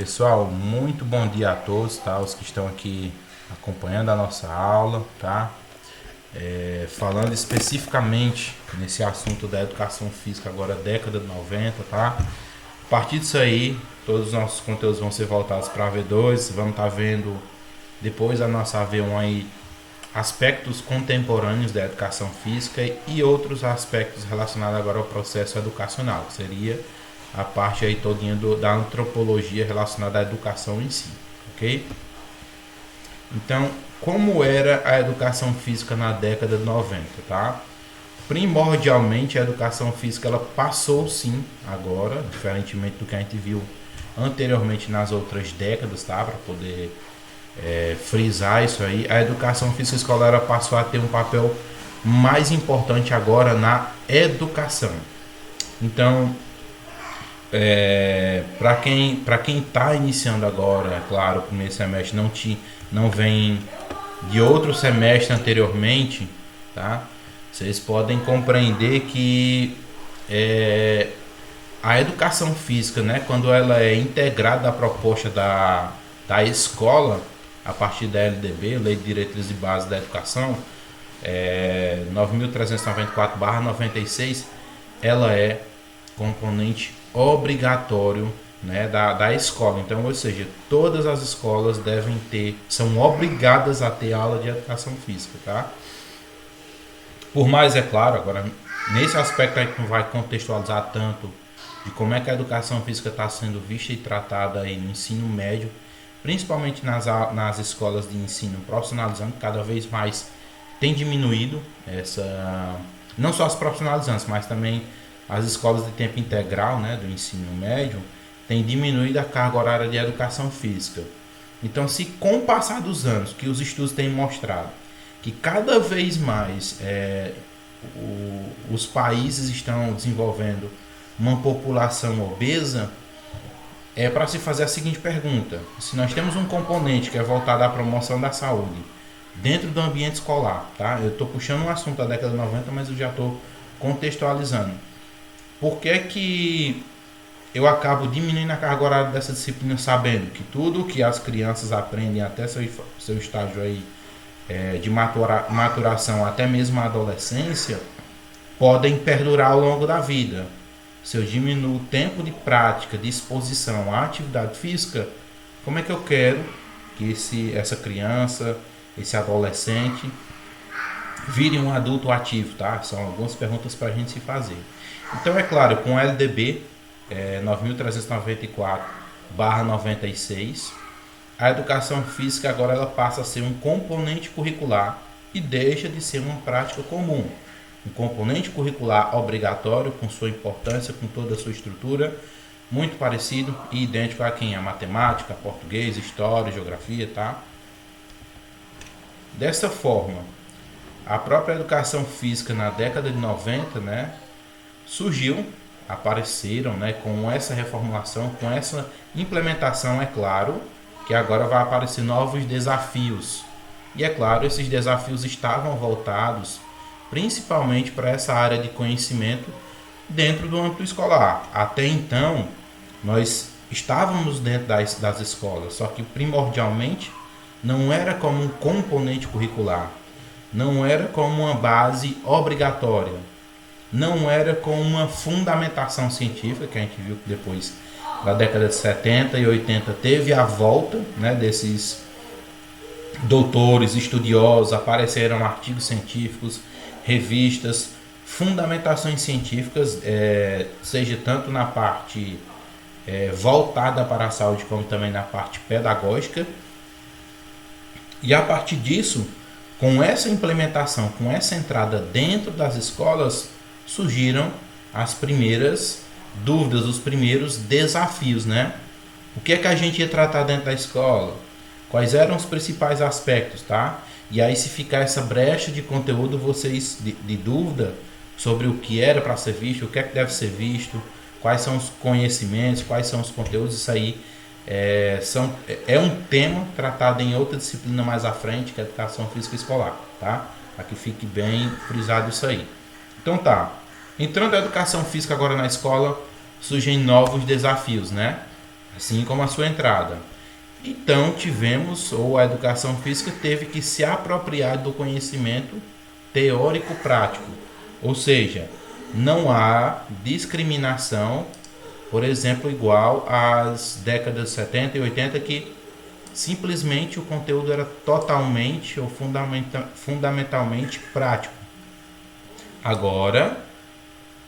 Pessoal, muito bom dia a todos, tá? Os que estão aqui acompanhando a nossa aula, tá? Falando especificamente nesse assunto da educação física agora, década de 90, tá? A partir disso aí, todos os nossos conteúdos vão ser voltados para a V2, vamos estar vendo depois da nossa V1 aí aspectos contemporâneos da educação física e outros aspectos relacionados agora ao processo educacional, que seria a parte aí todinha da antropologia relacionada à educação em si, ok? Então, como era a educação física na década de 90, tá? Primordialmente, a educação física ela passou sim agora, diferentemente do que a gente viu anteriormente nas outras décadas, tá? Para poder frisar isso aí, a educação física escolar ela passou a ter um papel mais importante agora na educação. Então, para quem está iniciando agora, é claro, o primeiro semestre não vem de outro semestre anteriormente, tá? Vocês podem compreender que a educação física, né, quando ela é integrada à proposta da escola, a partir da LDB, Lei de Diretrizes e Bases da Educação, 9.394/96, ela é componente obrigatório, né, da escola. Então, ou seja, todas as escolas são obrigadas a ter aula de educação física, tá? Por mais, é claro, agora nesse aspecto a gente não vai contextualizar tanto de como é que a educação física está sendo vista e tratada aí no ensino médio, principalmente nas escolas de ensino profissionalizante, cada vez mais tem diminuído não só as profissionalizantes, mas também as escolas de tempo integral, né, do ensino médio, tem diminuído a carga horária de educação física. Então, se com o passar dos anos, que os estudos têm mostrado, que cada vez mais os países estão desenvolvendo uma população obesa, é para se fazer a seguinte pergunta: se nós temos um componente que é voltado à promoção da saúde dentro do ambiente escolar, tá? Eu estou puxando um assunto da década de 90, mas eu já estou contextualizando. Por que que eu acabo diminuindo a carga horária dessa disciplina, sabendo que tudo que as crianças aprendem até seu estágio aí, de maturação, até mesmo a adolescência, podem perdurar ao longo da vida? Se eu diminuo o tempo de prática, de exposição à atividade física, como é que eu quero que essa criança, esse adolescente, vire um adulto ativo, tá? São algumas perguntas para a gente se fazer. Então, é claro, com o LDB 9.394/96, a educação física agora ela passa a ser um componente curricular e deixa de ser uma prática comum. Um componente curricular obrigatório, com sua importância, com toda a sua estrutura, muito parecido e idêntico a quem? A matemática, português, história, geografia, tá? Dessa forma, a própria educação física na década de 90, né, apareceram, né, com essa reformulação, com essa implementação, é claro, que agora vai aparecer novos desafios. E é claro, esses desafios estavam voltados principalmente para essa área de conhecimento dentro do âmbito escolar. Até então, nós estávamos dentro das escolas, só que primordialmente não era como um componente curricular, não era como uma base obrigatória, não era como uma fundamentação científica, que a gente viu que depois da década de 70 e 80 teve a volta, né, desses doutores, estudiosos, apareceram artigos científicos, revistas, fundamentações científicas, seja tanto na parte voltada para a saúde, como também na parte pedagógica. E a partir disso, com essa implementação, com essa entrada dentro das escolas, surgiram as primeiras dúvidas, os primeiros desafios, né? O que é que a gente ia tratar dentro da escola? Quais eram os principais aspectos, tá? E aí, se ficar essa brecha de conteúdo, vocês de dúvida sobre o que era para ser visto, o que é que deve ser visto, quais são os conhecimentos, quais são os conteúdos, isso aí é um tema tratado em outra disciplina mais à frente, que é a educação física escolar, tá? Para que fique bem frisado isso aí. Então entrando a educação física agora na escola, surgem novos desafios, né? assim como a sua entrada. Então tivemos, ou a educação física teve que se apropriar do conhecimento teórico prático. Ou seja, não há discriminação, por exemplo, igual às décadas 70 e 80, que simplesmente o conteúdo era totalmente ou fundamentalmente prático. Agora,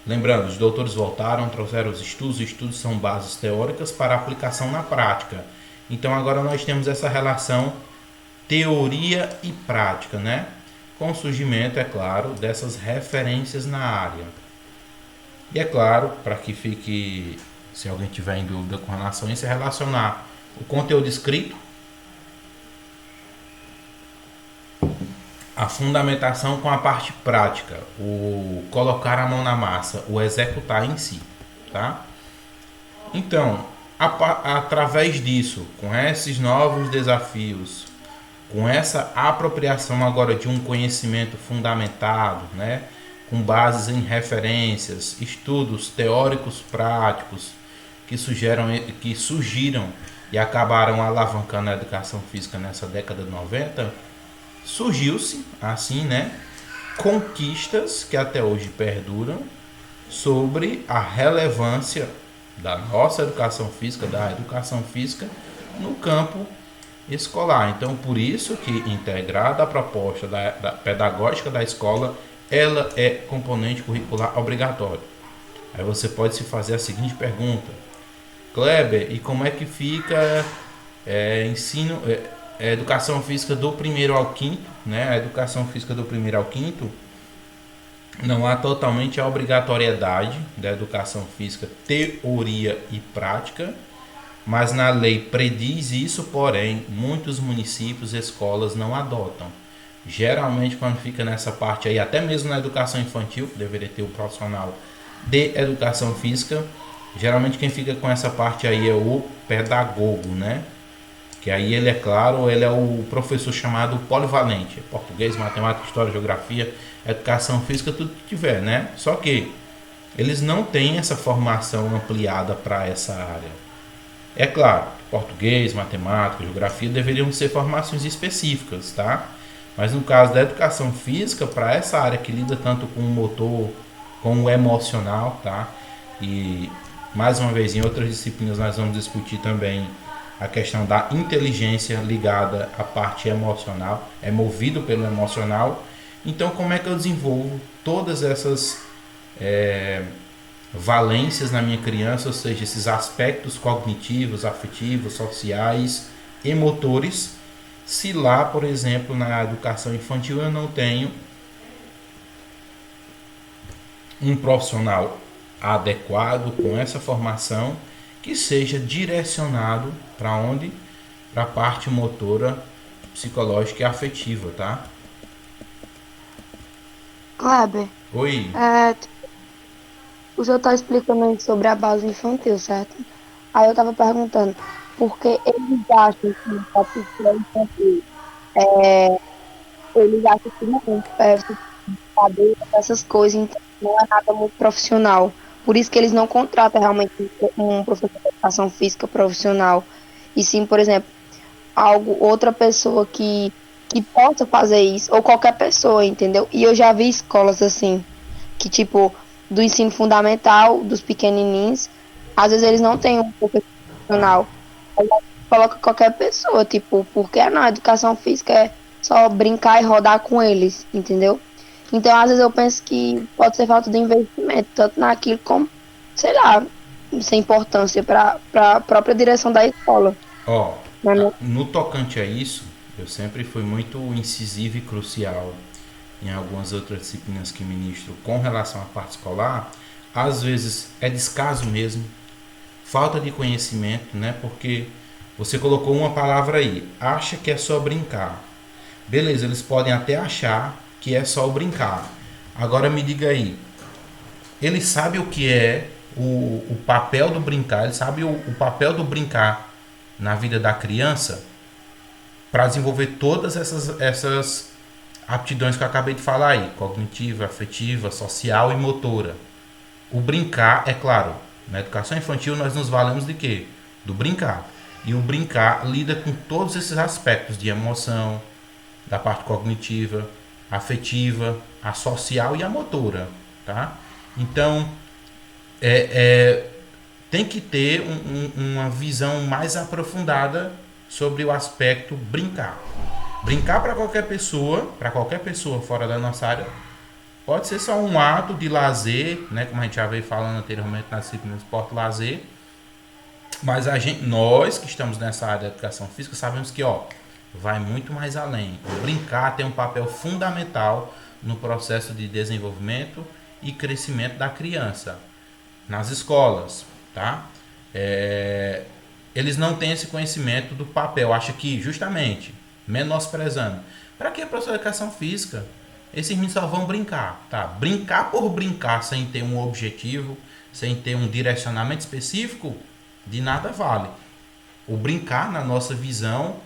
lembrando, os doutores voltaram, trouxeram os estudos são bases teóricas para aplicação na prática. Então agora nós temos essa relação teoria e prática, né? Com o surgimento, é claro, dessas referências na área. E é claro, para que fique, se alguém tiver em dúvida com relação a isso, é relacionar o conteúdo escrito, a fundamentação com a parte prática, o colocar a mão na massa, o executar em si, tá? Então, através disso, com esses novos desafios, com essa apropriação agora de um conhecimento fundamentado, né, com bases em referências, estudos teóricos práticos que surgiram e acabaram alavancando a educação física nessa década de 90, surgiu-se assim, né, conquistas que até hoje perduram sobre a relevância da nossa educação física, da educação física no campo escolar. Então, por isso que integrada a proposta da pedagógica da escola, ela é componente curricular obrigatório. Aí você pode se fazer a seguinte pergunta: Kleber, e como é que fica educação física do primeiro ao quinto, né? A educação física do primeiro ao quinto, não há totalmente a obrigatoriedade da educação física, teoria e prática, mas na lei prediz isso, porém, muitos municípios e escolas não adotam. Geralmente, quando fica nessa parte aí, até mesmo na educação infantil, que deveria ter o profissional de educação física, geralmente quem fica com essa parte aí é o pedagogo, né? Que aí ele é claro, ele é o professor chamado polivalente, português, matemática, história, geografia, educação física, tudo que tiver, né? Só que eles não têm essa formação ampliada para essa área. É claro, português, matemática, geografia deveriam ser formações específicas, tá? Mas no caso da educação física, para essa área que lida tanto com o motor, com o emocional, tá? E mais uma vez, em outras disciplinas nós vamos discutir também a questão da inteligência ligada à parte emocional, é movido pelo emocional. Então, como é que eu desenvolvo todas essas valências na minha criança, ou seja, esses aspectos cognitivos, afetivos, sociais e motores, se lá, por exemplo, na educação infantil eu não tenho um profissional adequado com essa formação que seja direcionado para onde? Para a parte motora, psicológica e afetiva, tá? Kleber, Oi. é, o senhor está explicando aí sobre a base infantil, certo? Aí eu estava perguntando, por que eles acham que a psicologia infantil, é, eles acham que não se saber essas coisas, então não é nada muito profissional. Por isso que eles não contratam realmente um professor de educação física profissional. E sim, por exemplo, outra pessoa que possa fazer isso, ou qualquer pessoa, entendeu? E eu já vi escolas assim, que tipo, do ensino fundamental, dos pequenininhos, às vezes eles não têm um professor profissional. Aí coloca qualquer pessoa, tipo, porque na educação física é só brincar e rodar com eles, entendeu? Então, às vezes eu penso que pode ser falta de investimento, tanto naquilo como, sei lá, sem importância para a própria direção da escola. Ó, Na minha... no tocante a isso, eu sempre fui muito incisivo e crucial em algumas outras disciplinas que ministro com relação à parte escolar. Às vezes é descaso mesmo, falta de conhecimento, né? Porque você colocou uma palavra aí, acha que é só brincar. Beleza, eles podem até achar que é só brincar. Agora me diga aí, ele sabe o que é o papel do brincar, ele sabe o papel do brincar na vida da criança para desenvolver todas essas aptidões que eu acabei de falar aí, cognitiva, afetiva, social e motora. O brincar, é claro, na educação infantil nós nos valemos de quê? do brincar. E o brincar lida com todos esses aspectos de emoção, da parte cognitiva, afetiva, a social e a motora, tá? Então, tem que ter uma visão mais aprofundada sobre o aspecto brincar. Brincar para qualquer pessoa fora da nossa área, pode ser só um ato de lazer, né, como a gente já veio falando anteriormente na disciplina de esporte lazer, mas nós que estamos nessa área da educação física sabemos que vai muito mais além. O brincar tem um papel fundamental no processo de desenvolvimento e crescimento da criança nas escolas, tá? Eles não têm esse conhecimento do papel, acha que justamente menosprezando. Para que a professor de educação física? Esses meninos só vão brincar, tá? Brincar por brincar sem ter um objetivo, sem ter um direcionamento específico, de nada vale. O brincar, na nossa visão,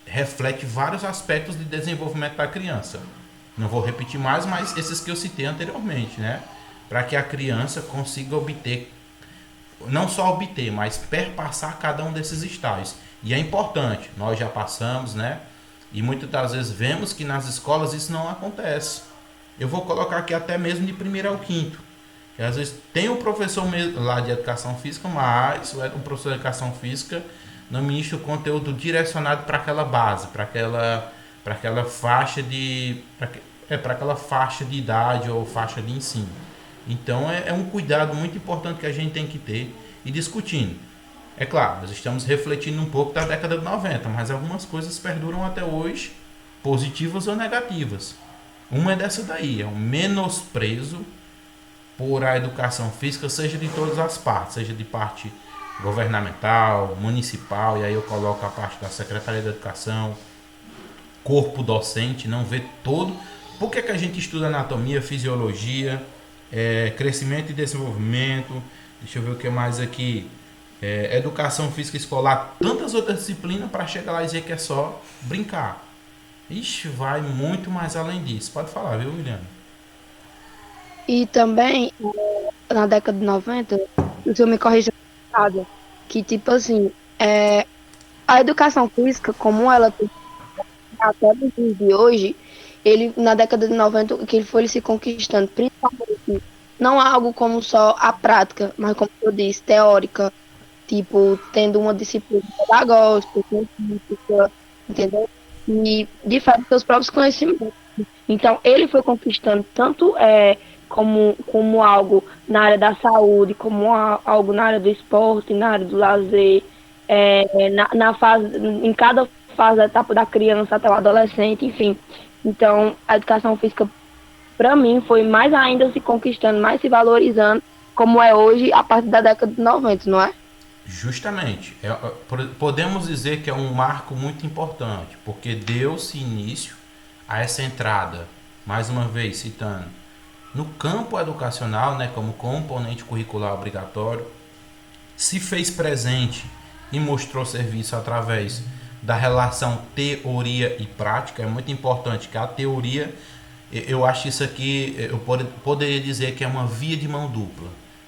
reflete vários aspectos de desenvolvimento da criança. Não vou repetir mais, mas esses que eu citei anteriormente, né? Para que a criança consiga obter, não só obter, mas perpassar cada um desses estágios. E é importante, nós já passamos, né? E muitas das vezes vemos que nas escolas isso não acontece. Eu vou colocar aqui até mesmo de primeiro ao quinto. E às vezes tem o professor lá de educação física, mas o professor de educação física não ministra o conteúdo direcionado para aquela base, para aquela faixa para aquela faixa de idade ou faixa de ensino. Então é um cuidado muito importante que a gente tem que ter e discutindo. É claro, nós estamos refletindo um pouco da década de 90, mas algumas coisas perduram até hoje, positivas ou negativas. Uma é dessa daí, é um menosprezo por a educação física, seja de todas as partes, seja de parte governamental, municipal, e aí eu coloco a parte da Secretaria da Educação, corpo docente, não vê todo. Por que a gente estuda anatomia, fisiologia, crescimento e desenvolvimento, deixa eu ver o que mais aqui, educação física escolar, tantas outras disciplinas para chegar lá e dizer que é só brincar. Ixi, vai muito mais além disso. Pode falar, viu, William? E também, na década de 90, se eu me corrija, que tipo assim, a educação física, como ela tem até os dias de hoje, ele, na década de 90, o que ele foi se conquistando, principalmente, não é algo como só a prática, mas como eu disse, teórica, tipo, tendo uma disciplina pedagógica, científica, entendeu? E, de fato, seus próprios conhecimentos. Então, ele foi conquistando tanto como algo na área da saúde, como algo na área do esporte, na área do lazer, em cada fase da etapa da criança até o adolescente, enfim. Então, a educação física, para mim, foi mais ainda se conquistando, mais se valorizando, como é hoje, a partir da década de 90, não é? Justamente. Podemos dizer que é um marco muito importante, porque deu-se início a essa entrada, mais uma vez citando, no campo educacional, né, como componente curricular obrigatório, se fez presente e mostrou serviço através da relação teoria e prática. É muito importante que a teoria, eu acho isso aqui, eu poderia dizer que é uma via de mão dupla.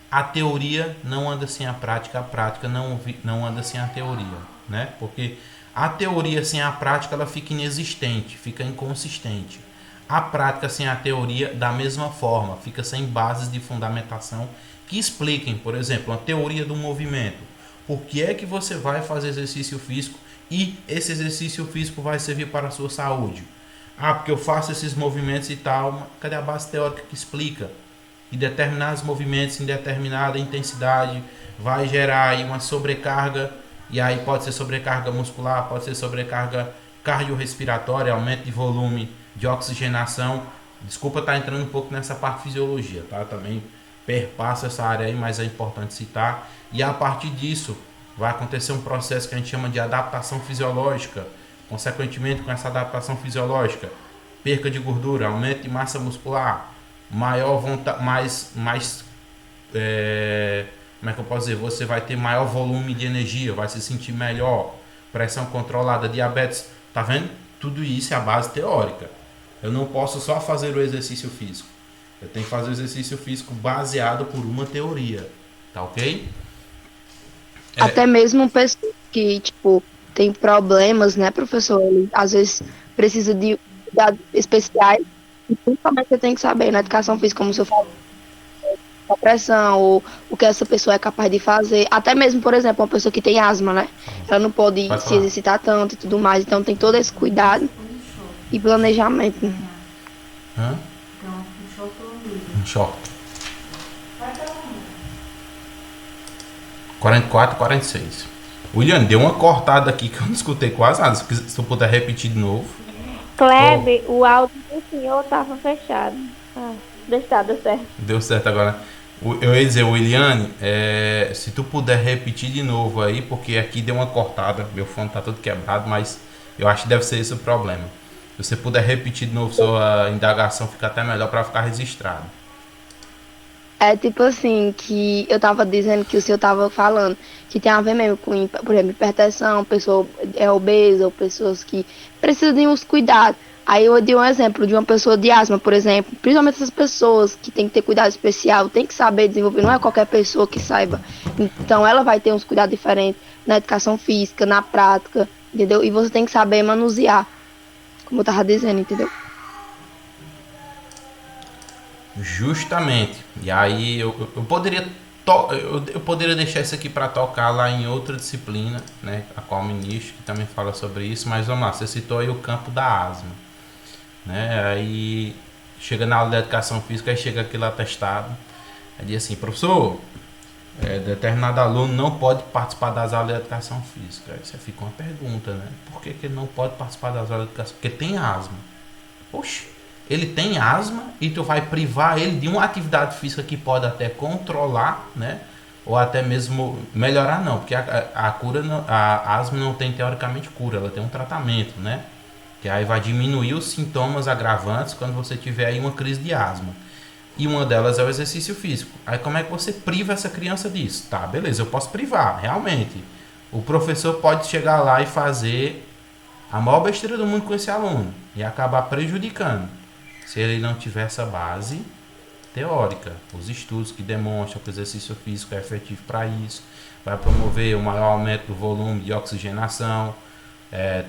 A teoria não anda sem a prática não anda sem a teoria, né? Porque a teoria sem a prática ela fica inexistente, fica inconsistente. A prática sem a teoria, da mesma forma, fica sem bases de fundamentação que expliquem, por exemplo, a teoria do movimento. Por que é que você vai fazer exercício físico e esse exercício físico vai servir para a sua saúde? Ah, porque eu faço esses movimentos e tal. Cadê a base teórica que explica? E determinados movimentos em determinada intensidade vai gerar aí uma sobrecarga, e aí pode ser sobrecarga muscular, pode ser sobrecarga cardiorrespiratória, aumento de volume de oxigenação. Desculpa estar entrando um pouco nessa parte de fisiologia, tá? Também perpassa essa área aí, mas é importante citar. E a partir disso vai acontecer um processo que a gente chama de adaptação fisiológica. Consequentemente, com essa adaptação fisiológica, perca de gordura, aumento de massa muscular, maior vontade, como é que eu posso dizer? Você vai ter maior volume de energia, vai se sentir melhor, pressão controlada, diabetes, tá vendo? Tudo isso é a base teórica. Eu não posso só fazer o exercício físico. Eu tenho que fazer o exercício físico baseado por uma teoria, tá ok? Até mesmo pessoas que, tipo, tem problemas, né, professor? Ele, às vezes precisa de cuidados especiais. E principalmente você tem que saber na educação física, como o senhor falou, a pressão, ou o que essa pessoa é capaz de fazer. Até mesmo, por exemplo, uma pessoa que tem asma, né? Ela não pode Pode se falar. exercitar tanto e tudo mais. Então tem todo esse cuidado e planejamento. Hã? Um short. 44, 46. William, deu uma cortada aqui que eu não escutei quase nada. Se tu puder repetir de novo. Oh, Kleber, o áudio do senhor estava fechado. Ah, deu certo. deu certo agora. Eu ia dizer, Williane, se tu puder repetir de novo aí, porque aqui deu uma cortada, meu fone tá todo quebrado, mas eu acho que deve ser esse o problema. Se você puder repetir de novo sua indagação, fica até melhor para ficar registrado. É tipo assim, que eu tava dizendo que o senhor tava falando, que tem a ver mesmo com, por exemplo, hipertensão, pessoa é obesa, ou pessoas que precisam de uns cuidados. Aí eu dei um exemplo de uma pessoa de asma, por exemplo. Principalmente essas pessoas que tem que ter cuidado especial, tem que saber desenvolver, não é qualquer pessoa que saiba. Então ela vai ter uns cuidados diferentes na educação física, na prática, entendeu? E você tem que saber manusear, como eu tava dizendo, entendeu? Justamente. E aí eu poderia eu poderia deixar isso aqui para tocar lá em outra disciplina, né, a qual o ministro que também fala sobre isso, mas vamos lá, você citou aí o campo da asma, né? Aí chega na aula de educação física, aí chega aquele atestado, aí diz assim, professor, determinado aluno não pode participar das aulas de educação física. Aí você fica uma pergunta, né? Por que ele não pode participar das aulas de educação? Porque tem asma. Oxe, ele tem asma e tu vai privar ele de uma atividade física que pode até controlar, né? Ou até mesmo melhorar, não, porque a cura, a asma não tem teoricamente cura, ela tem um tratamento, né? Que aí vai diminuir os sintomas agravantes quando você tiver aí uma crise de asma. E uma delas é o exercício físico. Aí como é que você priva essa criança disso? Tá, beleza, eu posso privar, realmente. O professor pode chegar lá e fazer a maior besteira do mundo com esse aluno e acabar prejudicando. Se ele não tiver essa base teórica, os estudos que demonstram que o exercício físico é efetivo para isso, vai promover o maior aumento do volume de oxigenação,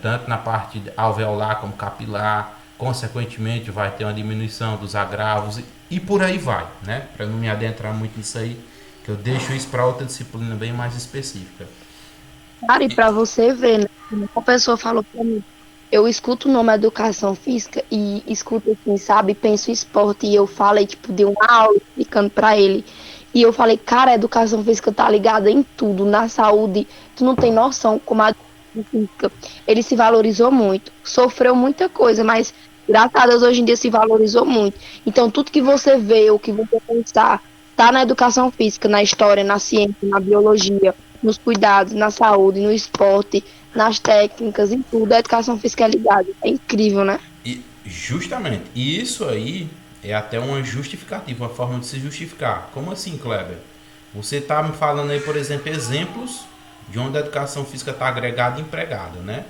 tanto na parte alveolar como capilar, consequentemente vai ter uma diminuição dos agravos e por aí vai, né? Para não me adentrar muito nisso aí, que eu deixo isso para outra disciplina bem mais específica. Cara, e pra você ver, né? Uma pessoa falou pra mim, eu escuto o nome educação física e escuto assim, sabe? Penso em esporte e eu falei, tipo, de uma aula explicando pra ele. E eu falei, cara, a educação física tá ligada em tudo, na saúde. Tu não tem noção como a educação física, ele se valorizou muito. Sofreu muita coisa, mas graças a Deus hoje em dia se valorizou muito. Então, tudo que você vê, o que você pensar, tá na educação física, na história, na ciência, na biologia, nos cuidados, na saúde, no esporte, nas técnicas, em tudo, a educação física é ligada. É incrível, né? E justamente, isso aí é até uma justificativa, uma forma de se justificar. Como assim, Kleber? Você está me falando aí, por exemplo, exemplos de onde a educação física está agregada e empregada, né?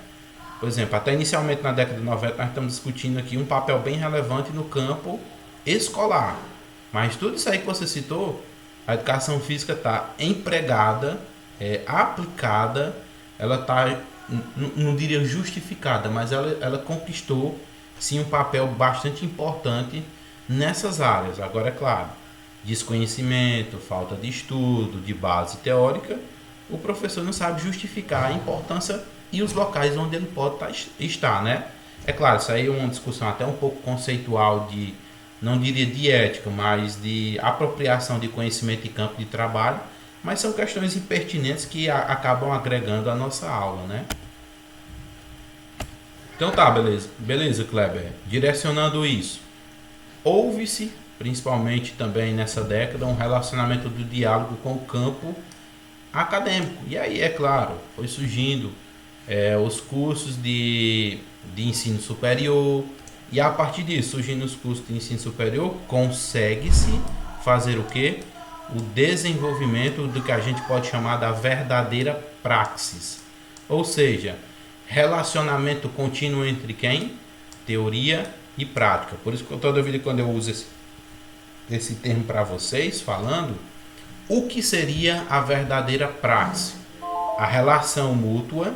Por exemplo, até inicialmente na década de 90 nós estamos discutindo aqui um papel bem relevante no campo escolar. Mas tudo isso aí que você citou, a educação física está empregada, aplicada, ela está, não diria justificada, mas ela conquistou sim um papel bastante importante nessas áreas. Agora, é claro, desconhecimento, falta de estudo, de base teórica, o professor não sabe justificar a importância e os locais onde ele pode estar, né? É claro, isso aí é uma discussão até um pouco conceitual de, não diria de ética, mas de apropriação de conhecimento e campo de trabalho, mas são questões impertinentes que acabam agregando a nossa aula, né? Então tá, beleza. Beleza, Kleber. Direcionando isso, houve-se, principalmente também nessa década, um relacionamento do diálogo com o campo acadêmico. E aí, é claro, foi surgindo os cursos de ensino superior, e a partir disso, surgindo os cursos de ensino superior, consegue-se fazer o quê? O desenvolvimento do que a gente pode chamar da verdadeira praxis. Ou seja, relacionamento contínuo entre quem? Teoria e prática. Por isso que toda vida quando eu uso esse termo para vocês, falando, o que seria a verdadeira praxis? a relação mútua